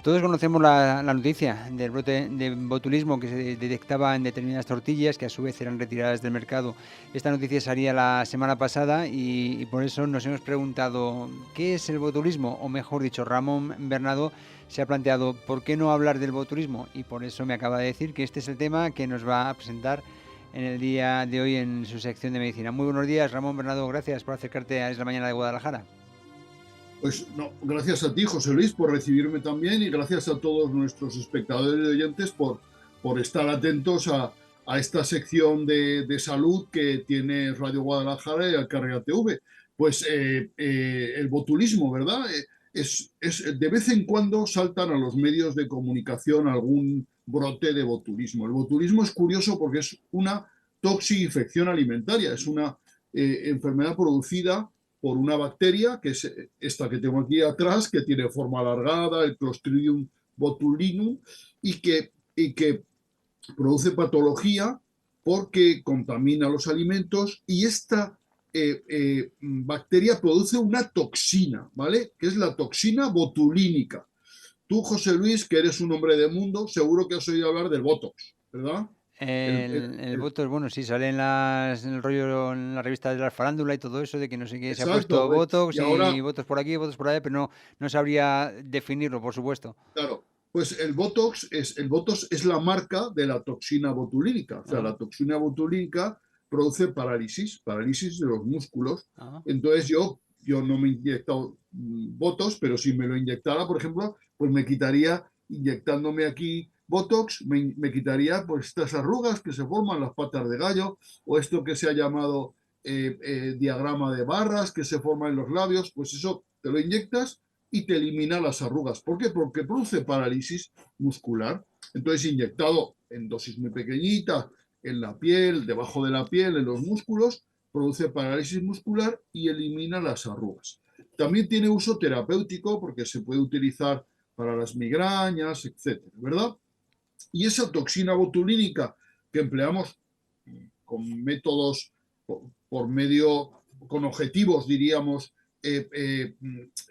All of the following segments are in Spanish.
Todos conocemos la noticia del brote de botulismo que se detectaba en determinadas tortillas que a su vez eran retiradas del mercado. Esta noticia salía la semana pasada y por eso nos hemos preguntado ¿qué es el botulismo? O mejor dicho, Ramón Bernado se ha planteado ¿por qué no hablar del botulismo? Y por eso me acaba de decir que este es el tema que nos va a presentar en el día de hoy en su sección de medicina. Muy buenos días, Ramón Bernado, gracias por acercarte a Es la Mañana de Guadalajara. Pues no, gracias a ti, José Luis, por recibirme también y gracias a todos nuestros espectadores y oyentes por estar atentos a esta sección de salud que tiene Radio Guadalajara y Alcarria TV. Pues el botulismo, ¿verdad? De vez en cuando saltan a los medios de comunicación algún brote de botulismo. El botulismo es curioso porque es una toxinfección alimentaria, es una enfermedad producida por una bacteria, que es esta que tengo aquí atrás, que tiene forma alargada, el Clostridium botulinum, y que produce patología porque contamina los alimentos y esta bacteria produce una toxina, ¿vale? Que es la toxina botulínica. Tú, José Luis, que eres un hombre de mundo, seguro que has oído hablar del Botox, ¿verdad? El, el, El el, Botox, bueno, sí, sale en el rollo, en la revista de la farándula y todo eso, de que no sé qué se ha puesto exacto, Botox y y ahora Botox por aquí, Botox por allá, pero no sabría definirlo, por supuesto. claro, pues el Botox es la marca de la toxina botulínica. O sea, Ah, la toxina botulínica produce parálisis de los músculos. ah. Entonces yo no me he inyectado Botox, pero si me lo inyectara, por ejemplo, pues me quitaría, inyectándome aquí Botox, me quitaría pues estas arrugas que se forman, las patas de gallo, o esto que se ha llamado diagrama de barras que se forma en los labios, pues eso te lo inyectas y te elimina las arrugas. ¿Por qué? Porque produce parálisis muscular. Entonces, inyectado en dosis muy pequeñitas, en la piel, debajo de la piel, en los músculos, produce parálisis muscular y elimina las arrugas. También tiene uso terapéutico porque se puede utilizar para las migrañas, etcétera, ¿verdad? Y esa toxina botulínica que empleamos con métodos por medio, con objetivos, diríamos, eh, eh,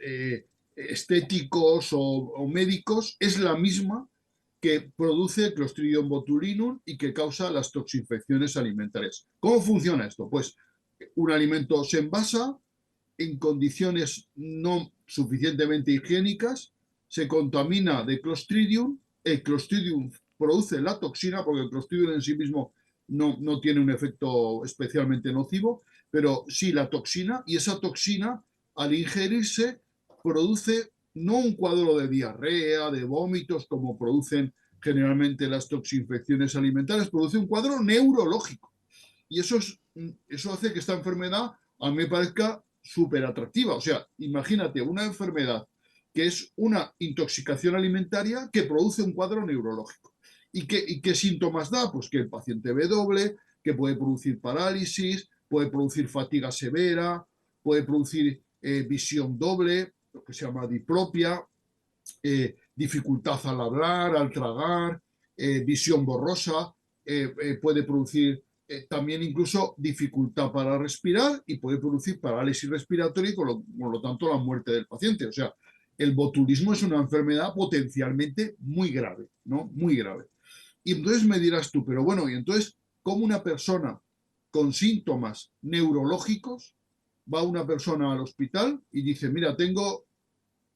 eh, estéticos o médicos, es la misma que produce Clostridium botulinum y que causa las toxinfecciones alimentarias. ¿Cómo funciona esto? Pues un alimento se envasa en condiciones no suficientemente higiénicas, se contamina de Clostridium, el Clostridium produce la toxina, porque el Clostridium en sí mismo no tiene un efecto especialmente nocivo, pero sí la toxina, y esa toxina al ingerirse produce no un cuadro de diarrea, de vómitos, como producen generalmente las toxinfecciones alimentarias, produce un cuadro neurológico. Y eso hace que esta enfermedad a mí me parezca súper atractiva. O sea, imagínate una enfermedad que es una intoxicación alimentaria que produce un cuadro neurológico. ¿Y qué síntomas da? Pues que el paciente ve doble, que puede producir parálisis, puede producir fatiga severa, puede producir visión doble, lo que se llama diplopia, dificultad al hablar, al tragar, visión borrosa, puede producir también incluso dificultad para respirar y puede producir parálisis respiratoria y con lo tanto la muerte del paciente. O sea, el botulismo es una enfermedad potencialmente muy grave, ¿no? Muy grave. Y entonces me dirás tú, pero bueno, y entonces, ¿cómo una persona con síntomas neurológicos va una persona al hospital y dice, mira, tengo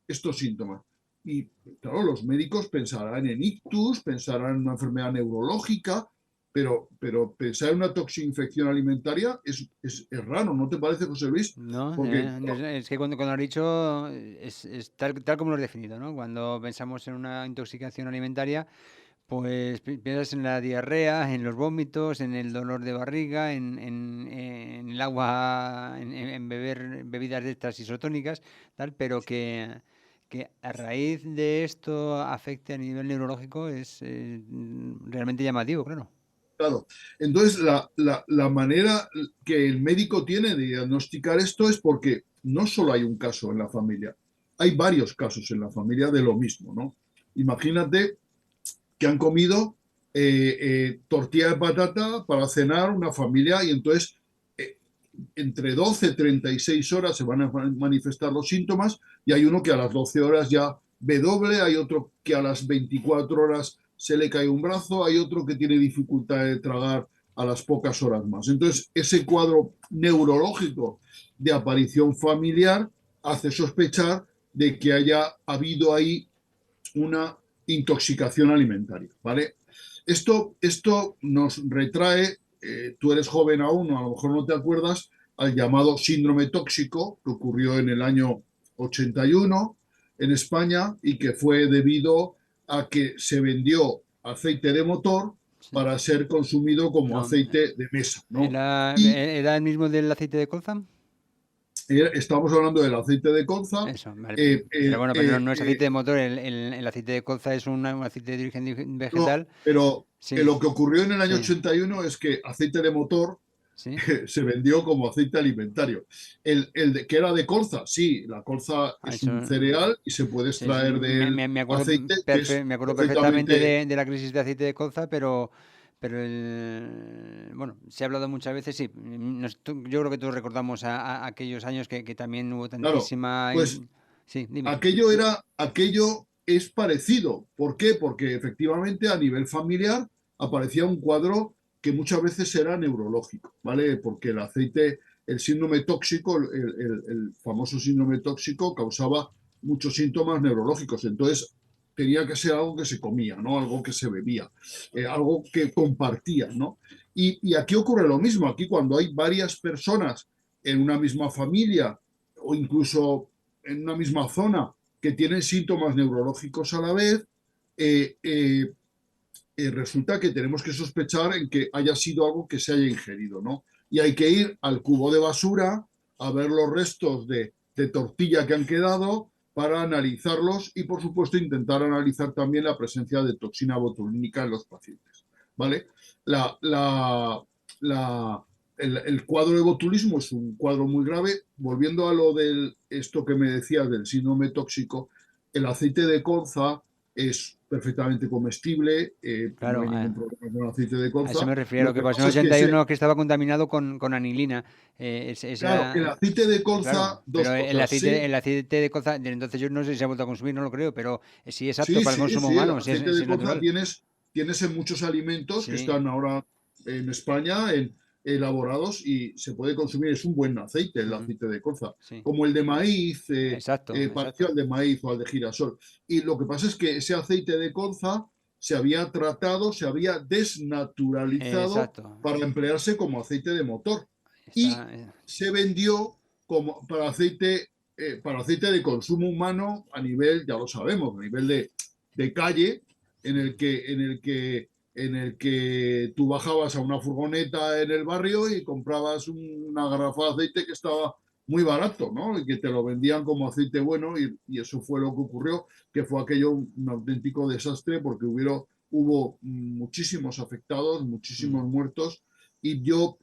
estos síntomas? Y claro, los médicos pensarán en ictus, pensarán en una enfermedad neurológica, pero pensar en una toxinfección alimentaria es raro, ¿no te parece, José Luis? No, Porque, es que cuando lo has dicho es tal como lo has definido, ¿no? Cuando pensamos en una intoxicación alimentaria, pues piensas en la diarrea, en los vómitos, en el dolor de barriga, en el agua, en beber bebidas de estas isotónicas, tal, pero que a raíz de esto afecte a nivel neurológico es realmente llamativo, claro. claro, entonces la manera que el médico tiene de diagnosticar esto es porque no solo hay un caso en la familia, hay varios casos en la familia de lo mismo, ¿no? Imagínate que han comido tortilla de patata para cenar una familia y entonces eh, entre 12 y 36 horas se van a manifestar los síntomas y hay uno que a las 12 horas ya W, hay otro que a las 24 horas se le cae un brazo, hay otro que tiene dificultad de tragar a las pocas horas más. Entonces, ese cuadro neurológico de aparición familiar hace sospechar de que haya habido ahí una intoxicación alimentaria, ¿vale? Esto nos retrae, tú eres joven aún, o a lo mejor no te acuerdas, al llamado síndrome tóxico que ocurrió en el año 81 en España y que fue debido a que se vendió aceite de motor Sí. para ser consumido como No, aceite de mesa, ¿no? Y ¿era el mismo del aceite de colza? estamos hablando del aceite de colza. Eso, vale. eh, Pero eh, bueno, pero no, eh, no es eh, aceite de motor, el aceite de colza es un aceite de origen no, vegetal. pero Sí, lo que ocurrió en el año sí, 81 es que aceite de motor sí. se vendió como aceite alimentario. Que era de colza, sí, la colza Ah, es eso, un cereal y se puede sí, sí, extraer de él aceite que es me acuerdo perfectamente perfectamente. de la crisis de aceite de colza, pero bueno, se ha hablado muchas veces, sí. Yo creo que todos recordamos a aquellos años que también hubo Claro, tantísima... pues Sí, dime. aquello es parecido. ¿Por qué? Porque efectivamente a nivel familiar aparecía un cuadro que muchas veces era neurológico, ¿vale? Porque el aceite, el síndrome tóxico, el famoso síndrome tóxico causaba muchos síntomas neurológicos. Entonces tenía que ser algo que se comía, ¿no? Algo que se bebía, algo que compartía, ¿no? Y aquí ocurre lo mismo. Aquí cuando hay varias personas en una misma familia o incluso en una misma zona que tienen síntomas neurológicos a la vez, eh, eh, resulta que tenemos que sospechar en que haya sido algo que se haya ingerido, ¿no? Y hay que ir al cubo de basura a ver los restos de tortilla que han quedado para analizarlos y, por supuesto, intentar analizar también la presencia de toxina botulínica en los pacientes, ¿vale? La, la, la, el cuadro de botulismo es un cuadro muy grave. Volviendo a lo de esto que me decías del síndrome tóxico, el aceite de colza es perfectamente comestible, no Claro, hay ningún problema con el aceite de a eso colza. me refiero. Lo Lo que que pasó en pasa el es que 81 que estaba contaminado con anilina. Ese claro, el era, aceite de claro, colza, dos pero cosas. el aceite de colza, desde entonces yo no sé si se ha vuelto a consumir, no lo creo, pero sí es apto Sí, para el sí, consumo sí, el humano, aceite si de es colza natural. tienes en muchos alimentos que Sí, están ahora en España elaborados y se puede consumir. Es un buen aceite el mm, aceite de colza, sí, como el de maíz, exacto, parecido exacto, al de maíz o al de girasol. Y lo que pasa es que ese aceite de colza se había tratado, se había desnaturalizado exacto. para emplearse como aceite de motor y Está, se vendió como para aceite de consumo humano a nivel, ya lo sabemos, a nivel de calle, en el que tú bajabas a una furgoneta en el barrio y comprabas una garrafa de aceite que estaba muy barato, ¿no? Y que te lo vendían como aceite bueno y eso fue lo que ocurrió, que fue aquello un auténtico desastre porque hubo muchísimos afectados, muchísimos mm, muertos y yo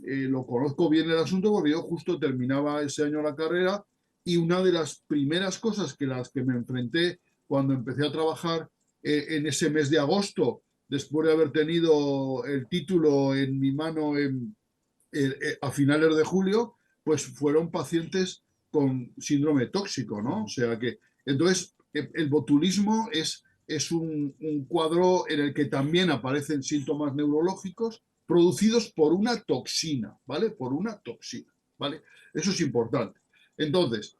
lo conozco bien el asunto porque yo justo terminaba ese año la carrera y una de las primeras cosas que las que me enfrenté cuando empecé a trabajar en ese mes de agosto, después de haber tenido el título en mi mano a finales de julio, pues fueron pacientes con síndrome tóxico, ¿no? O mm, sea que, entonces, el botulismo es un cuadro en el que también aparecen síntomas neurológicos producidos por una toxina, ¿vale? Por una toxina, ¿vale? Eso es importante. Entonces,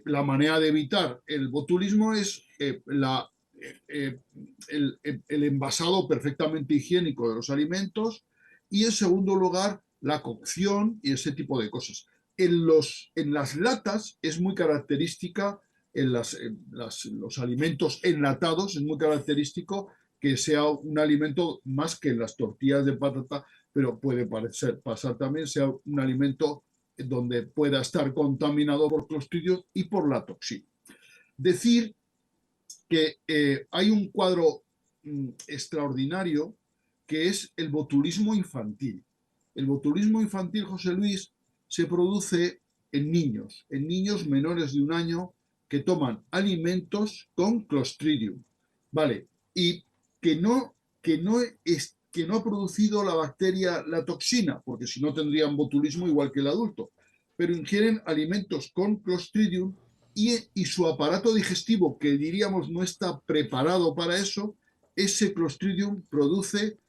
la manera de evitar el botulismo es el envasado perfectamente higiénico de los alimentos y, en segundo lugar, la cocción y ese tipo de cosas. En las latas es muy característica, los alimentos enlatados es muy característico que sea un alimento más que en las tortillas de patata, pero puede pasar también sea un alimento donde pueda estar contaminado por Clostridium y por la toxina. Decir que hay un cuadro extraordinario que es el botulismo infantil. El botulismo infantil, José Luis, se produce en niños menores de un año que toman alimentos con Clostridium, ¿vale? Y que no, que no ha producido la bacteria, la toxina, porque si no tendrían botulismo igual que el adulto, pero ingieren alimentos con Clostridium y su aparato digestivo, que diríamos no está preparado para eso, ese Clostridium produce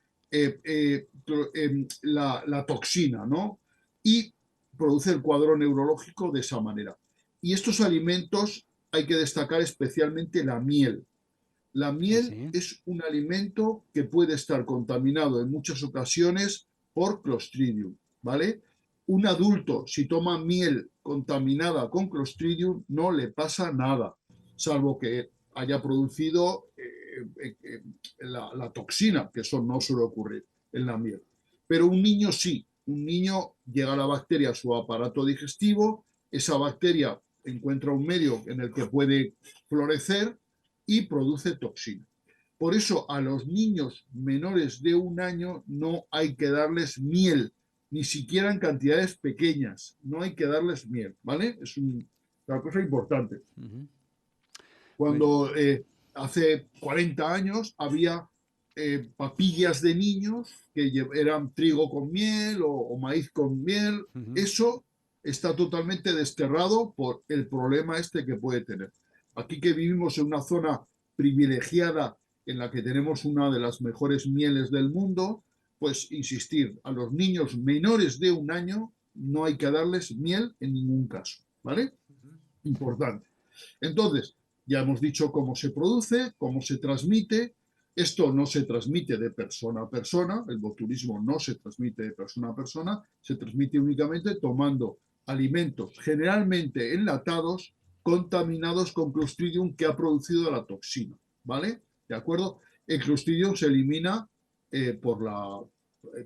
la toxina, ¿no? Y produce el cuadro neurológico de esa manera. Y estos alimentos hay que destacar especialmente la miel. La miel Sí. es un alimento que puede estar contaminado en muchas ocasiones por Clostridium, ¿vale? Un adulto, si toma miel contaminada con Clostridium, no le pasa nada, salvo que haya producido la toxina, que eso no suele ocurrir en la miel. Pero un niño sí, un niño llega la bacteria a su aparato digestivo, esa bacteria encuentra un medio en el que puede florecer y produce toxina. Por eso a los niños menores de 1 año no hay que darles miel, ni siquiera en cantidades pequeñas, no hay que darles miel, ¿vale? Es una cosa importante. Pues, Cuando hace 40 años había papillas de niños que eran trigo con miel o maíz con miel, eso está totalmente desterrado por el problema este que puede tener. Aquí que vivimos en una zona privilegiada en la que tenemos una de las mejores mieles del mundo, pues insistir, a los niños menores de 1 año no hay que darles miel en ningún caso, ¿vale? Importante. Entonces, ya hemos dicho cómo se produce, cómo se transmite. Esto no se transmite de persona a persona, el botulismo no se transmite de persona a persona, se transmite únicamente tomando alimentos generalmente enlatados contaminados con Clostridium que ha producido la toxina, ¿vale? ¿De acuerdo? El Clostridium se elimina por la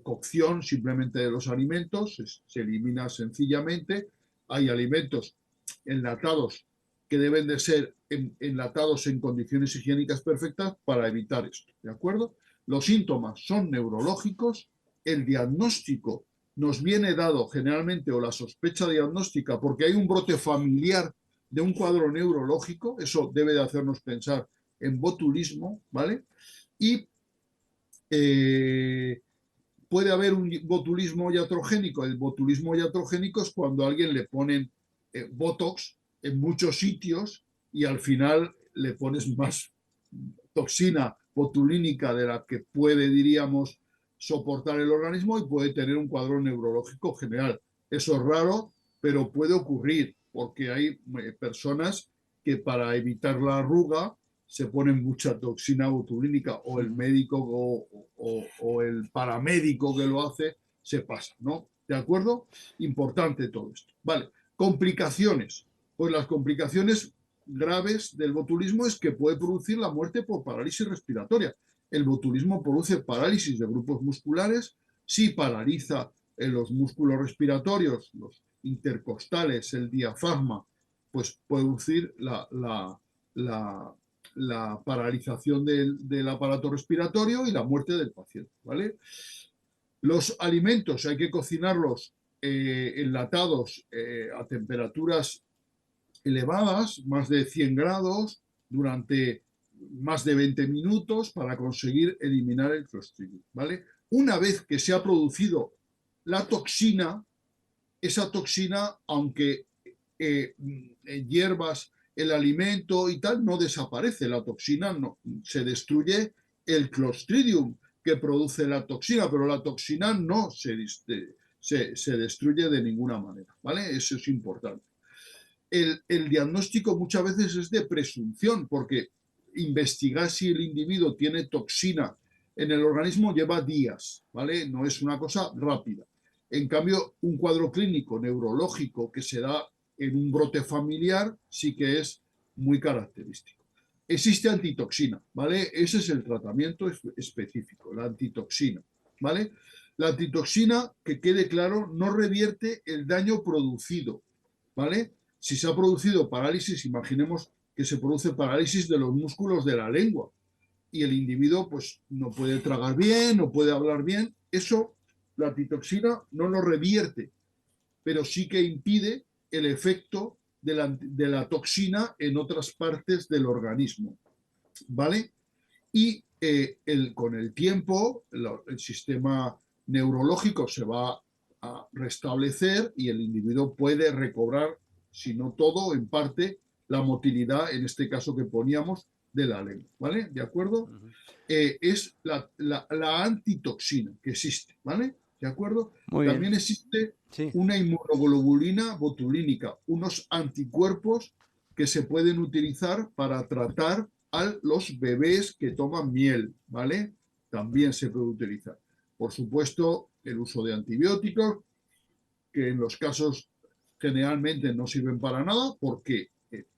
cocción simplemente de los alimentos, se elimina sencillamente. Hay alimentos enlatados que deben de ser enlatados en condiciones higiénicas perfectas para evitar esto, ¿de acuerdo? Los síntomas son neurológicos, el diagnóstico nos viene dado generalmente, o la sospecha diagnóstica, porque hay un brote familiar de un cuadro neurológico, eso debe de hacernos pensar en botulismo, ¿vale? Y puede haber un botulismo iatrogénico. El botulismo iatrogénico es cuando a alguien le ponen Botox en muchos sitios y al final le pones más toxina botulínica de la que puede, diríamos, soportar el organismo y puede tener un cuadro neurológico general. Eso es raro, pero puede ocurrir porque hay personas que para evitar la arruga se ponen mucha toxina botulínica o el médico o el paramédico que lo hace se pasa, ¿no? ¿De acuerdo? Importante todo esto. Vale, complicaciones. Pues las complicaciones graves del botulismo es que puede producir la muerte por parálisis respiratoria. El botulismo produce parálisis de grupos musculares, sí paraliza en los músculos respiratorios, los intercostales, el diafragma, pues puede producir la paralización del aparato respiratorio y la muerte del paciente, ¿vale? Los alimentos hay que cocinarlos enlatados a temperaturas elevadas, más de 100 grados, durante más de 20 minutos para conseguir eliminar el Clostridium, ¿vale? Una vez que se ha producido la toxina, esa toxina, aunque hierbas el alimento y tal, no desaparece la toxina, no, se destruye el Clostridium que produce la toxina, pero la toxina no se destruye de ninguna manera, ¿vale? Eso es importante. El diagnóstico muchas veces es de presunción, porque investigar si el individuo tiene toxina en el organismo lleva días, ¿vale? No es una cosa rápida. En cambio, un cuadro clínico neurológico que se da en un brote familiar sí que es muy característico. Existe antitoxina, ¿vale? Ese es el tratamiento específico, la antitoxina, ¿vale? La antitoxina, que quede claro, no revierte el daño producido, ¿vale? Si se ha producido parálisis, imaginemos que se produce parálisis de los músculos de la lengua y el individuo pues no puede tragar bien, no puede hablar bien, eso la antitoxina no lo revierte, pero sí que impide el efecto de la toxina en otras partes del organismo, ¿vale? Y con el tiempo el sistema neurológico se va a restablecer y el individuo puede recobrar, si no todo, en parte, la motilidad, en este caso que poníamos, de la lengua, ¿vale? ¿De acuerdo? Es la antitoxina que existe, ¿vale? ¿De acuerdo? Muy bien. También existe Sí. una inmunoglobulina botulínica, unos anticuerpos que se pueden utilizar para tratar a los bebés que toman miel, ¿vale? También se puede utilizar. Por supuesto, el uso de antibióticos, que en los casos generalmente no sirven para nada, porque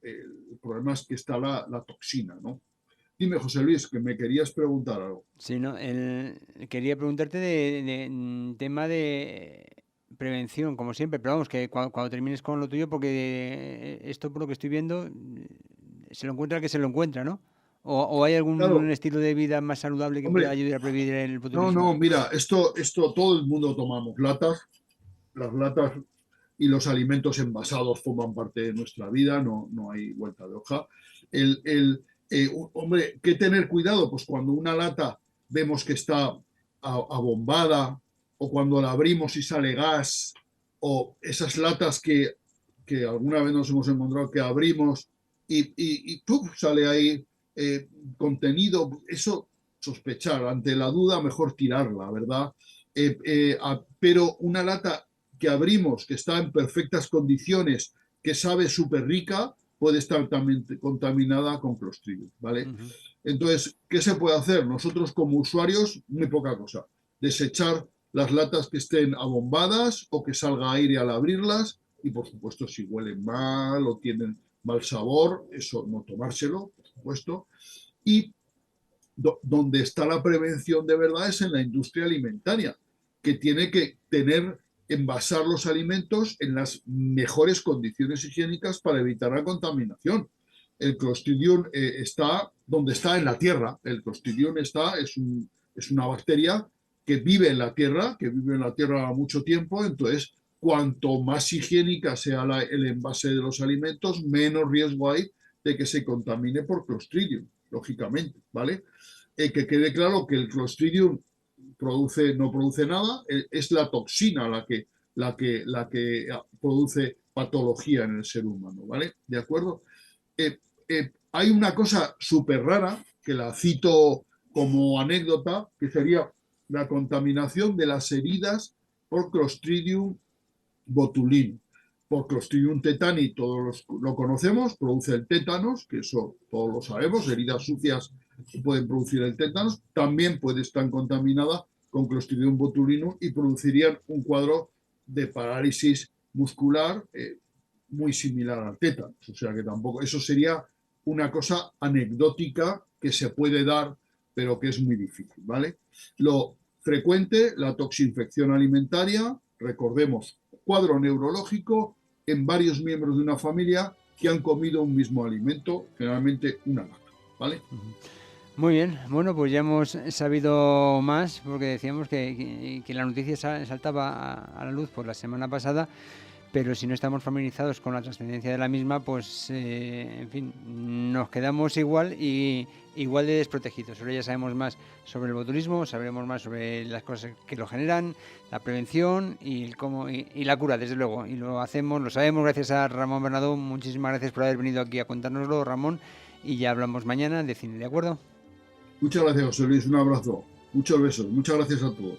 el problema es que está la toxina, ¿no? Dime, José Luis, que me querías preguntar algo. Sí, no, quería preguntarte de tema de prevención, como siempre, pero vamos, que cuando termines con lo tuyo, porque esto, por lo que estoy viendo, se lo encuentra el que se lo encuentra, ¿no? ¿O hay algún Claro, estilo de vida más saludable que pueda hombre, ayudar a prevenir el no, botulismo? mira, esto todo el mundo tomamos latas, las latas y los alimentos envasados forman parte de nuestra vida, no hay vuelta de hoja. Hombre, ¿qué tener cuidado? Pues cuando una lata vemos que está abombada, o cuando la abrimos y sale gas, o esas latas que alguna vez nos hemos encontrado que abrimos y ¡puf! Sale ahí contenido, eso sospechar, ante la duda mejor tirarla, ¿verdad? Pero una lata que abrimos, que está en perfectas condiciones, que sabe súper rica, puede estar también contaminada con Clostridium, ¿vale? Ujú. Entonces, ¿qué se puede hacer? Nosotros como usuarios, muy poca cosa. Desechar las latas que estén abombadas o que salga aire al abrirlas y, por supuesto, si huelen mal o tienen mal sabor, eso no tomárselo, por supuesto. Y donde está la prevención de verdad es en la industria alimentaria, que tiene que envasar los alimentos en las mejores condiciones higiénicas para evitar la contaminación. El Clostridium está donde está, en la tierra. El Clostridium es una bacteria que vive en la tierra, que vive en la tierra mucho tiempo. Entonces, cuanto más higiénica sea el envase de los alimentos, menos riesgo hay de que se contamine por Clostridium, lógicamente, ¿vale? Que quede claro que el Clostridium no produce nada, es la toxina la que produce patología en el ser humano, ¿vale? ¿De acuerdo? Hay una cosa súper rara, que la cito como anécdota, que sería la contaminación de las heridas por Clostridium botulinum. Por Clostridium tetani todos lo conocemos, produce el tétanos, que eso todos lo sabemos, heridas sucias pueden producir el tétanos, también puede estar contaminada con Clostridium botulinum y producirían un cuadro de parálisis muscular muy similar al tétanos. O sea que tampoco, eso sería una cosa anecdótica que se puede dar, pero que es muy difícil, ¿vale? Lo frecuente, la toxinfección alimentaria, recordemos, cuadro neurológico en varios miembros de una familia que han comido un mismo alimento, generalmente una lata, ¿vale? Muy bien, bueno, pues ya hemos sabido más, porque decíamos que la noticia saltaba a la luz por la semana pasada, pero si no estamos familiarizados con la trascendencia de la misma, pues, en fin, nos quedamos igual de desprotegidos. Ahora ya sabemos más sobre el botulismo, sabremos más sobre las cosas que lo generan, la prevención y cómo y la cura, desde luego. Y lo sabemos gracias a Ramón Bernadó. Muchísimas gracias por haber venido aquí a contárnoslo, Ramón, y ya hablamos mañana de cine, ¿de acuerdo? Muchas gracias, José Luis, un abrazo, muchos besos, muchas gracias a todos.